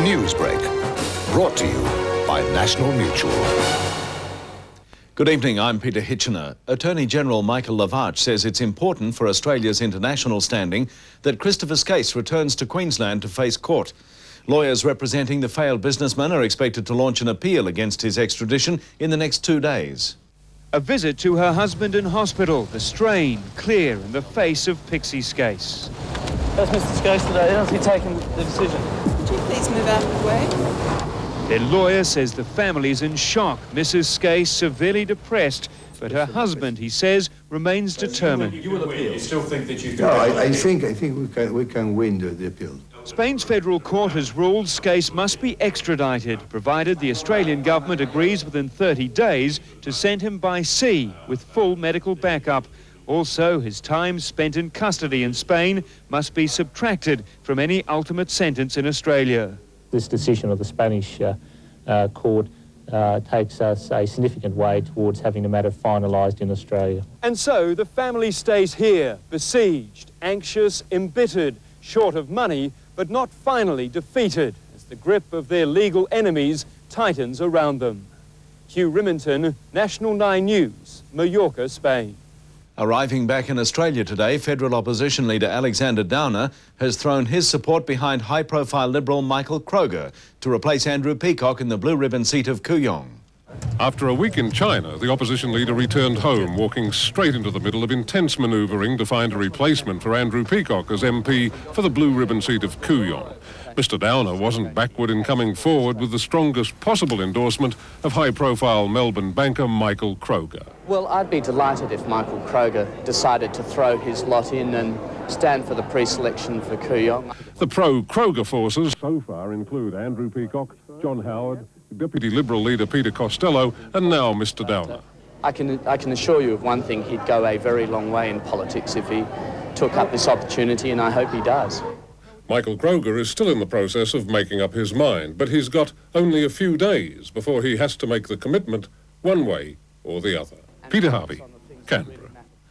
Newsbreak, brought to you by National Mutual. Good evening, I'm Peter Hitchener. Attorney General Michael LAVARCH says it's important for Australia's international standing that Christopher Skase returns to Queensland to face court. Lawyers representing the failed businessman are expected to launch an appeal against his extradition in the next 2 days. A visit to her husband in hospital, the strain clear in the face of Pixie Skase. How's Mr. Skase today? How's he taken the decision? Would you please move out of the way? Their lawyer says the family's in shock. Mrs. Skase severely depressed, but her husband, he says, remains determined. You will appeal. You still think that you can? No, I think we can win the appeal. Spain's federal court has ruled Skase must be extradited, provided the Australian government agrees within 30 days to send him by sea with full medical backup. Also, his time spent in custody in Spain must be subtracted from any ultimate sentence in Australia. This decision of the Spanish court takes us a significant way towards having the matter finalised in Australia. And so the family stays here, besieged, anxious, embittered, short of money, but not finally defeated, as the grip of their legal enemies tightens around them. Hugh Riminton, National 9 News, Mallorca, Spain. Arriving back in Australia today, federal opposition leader Alexander Downer has thrown his support behind high-profile Liberal Michael Kroger to replace Andrew Peacock in the blue ribbon seat of Kooyong. After a week in China, the opposition leader returned home, walking straight into the middle of intense manoeuvring to find a replacement for Andrew Peacock as MP for the blue ribbon seat of Kooyong. Mr. Downer wasn't backward in coming forward with the strongest possible endorsement of high-profile Melbourne banker Michael Kroger. Well, I'd be delighted if Michael Kroger decided to throw his lot in and stand for the pre-selection for Kooyong. The pro-Kroger forces so far include Andrew Peacock, John Howard, Deputy Liberal leader Peter Costello, and now Mr. Downer. I can assure you of one thing, he'd go a very long way in politics if he took up this opportunity, and I hope he does. Michael Kroger is still in the process of making up his mind, but he's got only a few days before he has to make the commitment one way or the other. Peter Harvey, Canberra.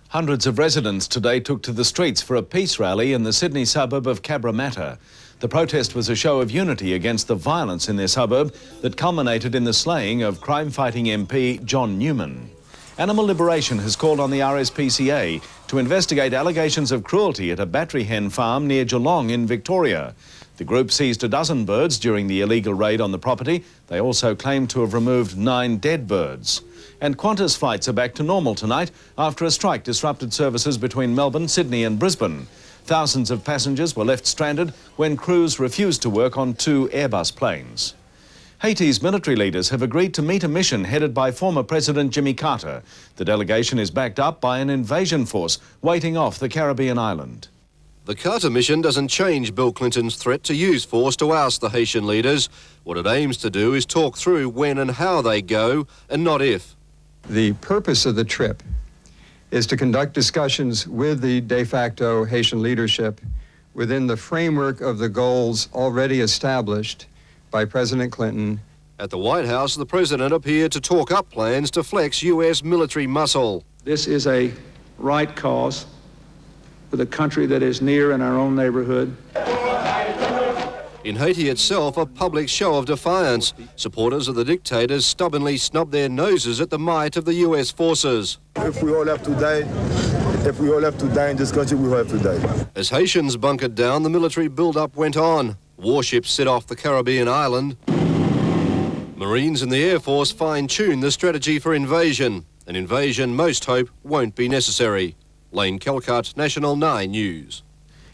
Hundreds of residents today took to the streets for a peace rally in the Sydney suburb of Cabramatta. The protest was a show of unity against the violence in their suburb that culminated in the slaying of crime-fighting MP John Newman. Animal Liberation has called on the RSPCA to investigate allegations of cruelty at a battery hen farm near Geelong in Victoria. The group seized a dozen birds during the illegal raid on the property. They also claim to have removed 9 dead birds. And Qantas flights are back to normal tonight after a strike disrupted services between Melbourne, Sydney and Brisbane. Thousands of passengers were left stranded when crews refused to work on 2 Airbus planes. Haiti's military leaders have agreed to meet a mission headed by former President Jimmy Carter. The delegation is backed up by an invasion force waiting off the Caribbean island. The Carter mission doesn't change Bill Clinton's threat to use force to oust the Haitian leaders. What it aims to do is talk through when and how they go, and not if. The purpose of the trip is to conduct discussions with the de facto Haitian leadership within the framework of the goals already established by President Clinton. At the White House, the president appeared to talk up plans to flex U.S. military muscle. This is a right cause with a country that is near in our own neighborhood. In Haiti itself, a public show of defiance. Supporters of the dictators stubbornly snub their noses at the might of the U.S. forces. If we all have to die in this country, we have to die. As Haitians bunkered down, the military build-up went on. Warships set off the Caribbean island. Marines and the Air Force fine-tuned the strategy for invasion. An invasion most hope won't be necessary. Lane Kelcott, National 9 News.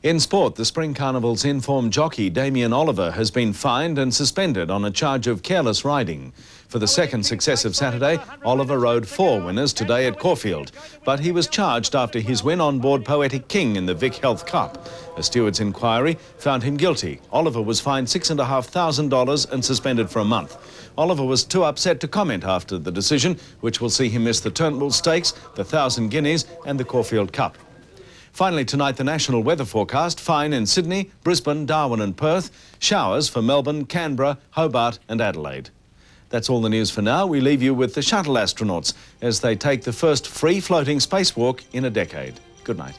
In sport, the Spring Carnival's informed jockey Damien Oliver has been fined and suspended on a charge of careless riding. For the second successive Saturday, Oliver rode 4 winners today at Caulfield, but he was charged after his win on board Poetic King in the Vic Health Cup. A steward's inquiry found him guilty. Oliver was fined $6,500 and suspended for a month. Oliver was too upset to comment after the decision, which will see him miss the Turnbull Stakes, the 1,000 Guineas and the Caulfield Cup. Finally tonight, the national weather forecast: fine in Sydney, Brisbane, Darwin and Perth, showers for Melbourne, Canberra, Hobart and Adelaide. That's all the news for now. We leave you with the shuttle astronauts as they take the first free-floating spacewalk in a decade. Good night.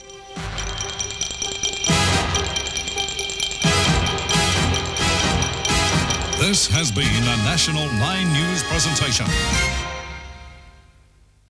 This has been a National 9 News presentation.